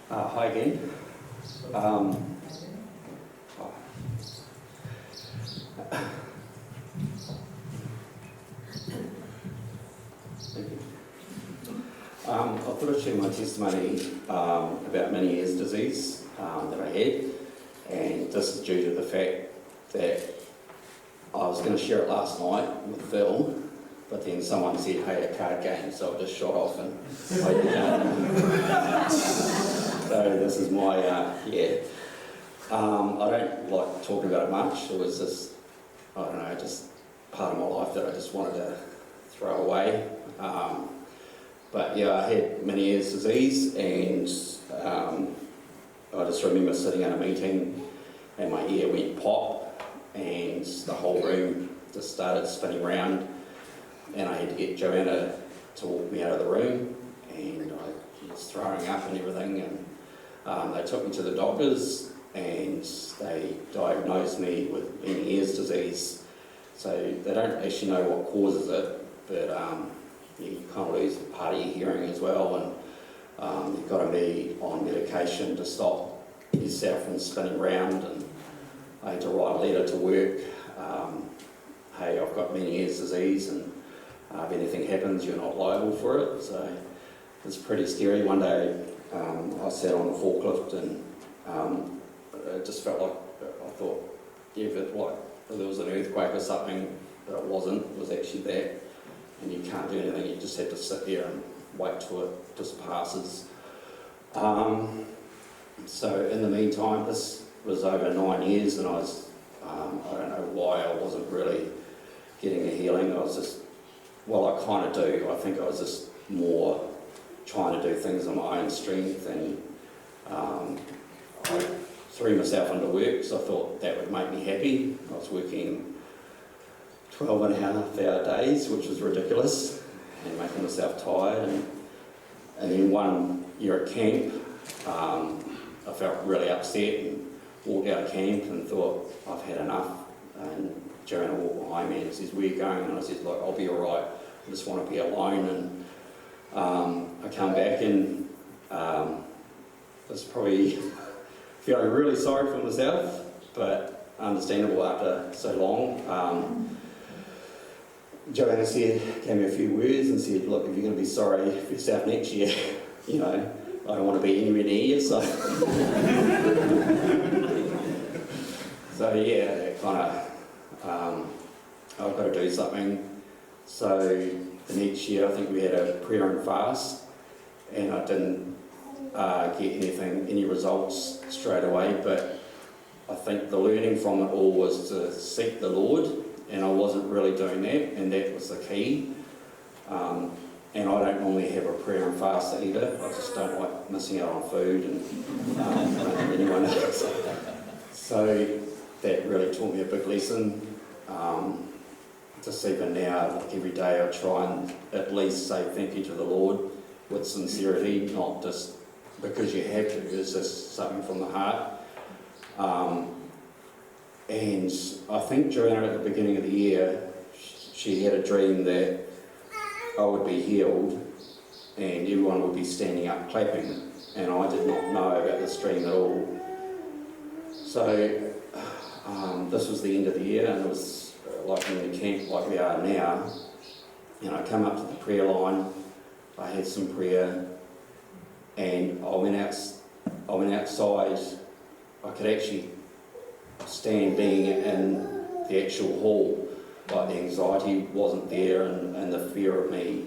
Hi again. Um, Thank you. I thought I'd share my testimony about Meniere's disease that I had, and this is due to the fact that I was going to share it last night with Phil, but then someone said, hey, a card game, so I just shot off and played the game. So this is my, I don't like talking about it much. It was just, I don't know, just part of my life that I just wanted to throw away. But yeah, I had Meniere's disease, and I just remember sitting in a meeting and my ear went pop and the whole room just started spinning round, and I had to get Joanna to walk me out of the room, and I was throwing up and everything, and they took me to the doctors and they diagnosed me with Meniere's disease. So they don't actually know what causes it, but you kind of lose part of your hearing as well, and you've got to be on medication to stop yourself from spinning round. And I had to write a letter to work, hey, I've got Meniere's disease, and if anything happens, you're not liable for it. So it's pretty scary. One day I sat on the forklift, and it just felt like, I thought, yeah, if there was an earthquake or something, but it wasn't. It was actually that. And you can't do anything, you just have to sit there and wait till it just passes. So in the meantime, this was over 9 years, and I was, I don't know why I wasn't really getting a healing. I was just, well, I kind of do. I think I was just more trying to do things on my own strength, and I threw myself into work, so I thought that would make me happy. I was working 12.5-hour days, which was ridiculous, and making myself tired. And then one year at camp, I felt really upset and walked out of camp and thought, I've had enough. And Joanna walked behind me and says, where are you going? And I said, like, I'll be all right, I just want to be alone. And I come back, and was probably feeling really sorry for myself, but understandable after so long. Joanna gave me a few words and said, look, if you're going to be sorry for yourself next year, you know, I don't want to be anywhere near you, so. So yeah, that kind of, I've got to do something. So the next year, I think we had a prayer and fast, and I didn't get any results straight away, but I think the learning from it all was to seek the Lord, and I wasn't really doing that, and that was the key. And I don't normally have a prayer and fast either. I just don't like missing out on food, and I don't think anyone else. So that really taught me a big lesson. Just even now, like every day, I try and at least say thank you to the Lord with sincerity, not just because you have to. It's just something from the heart. And I think Joanna, at the beginning of the year, she had a dream that I would be healed and everyone would be standing up clapping, and I did not know about this dream at all. So this was the end of the year, and it was like in the camp like we are now, and I come up to the prayer line, I had some prayer, and I went outside. I could actually stand being in the actual hall, like the anxiety wasn't there, and the fear of me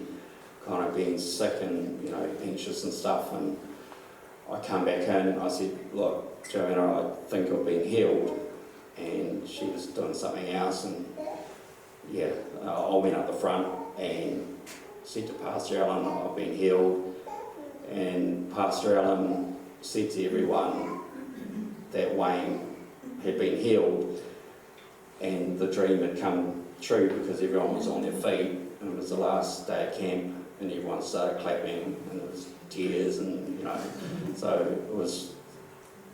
kind of being sick and, you know, anxious and stuff. And I come back in, I said, look, Joanna, I think I've been healed. And she was doing something else, and yeah, I went up the front and said to Pastor Alan, I've been healed. And Pastor Alan said to everyone that Wayne had been healed, and the dream had come true because everyone was on their feet, and it was the last day of camp, and everyone started clapping, and there was tears, and you know, so it was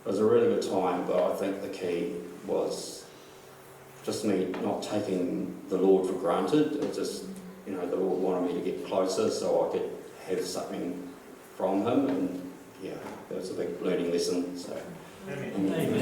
a really good time. But I think the key was just me not taking the Lord for granted. It was just, you know, the Lord wanted me to get closer so I could have something from Him, and yeah, that was a big learning lesson. So. Amen.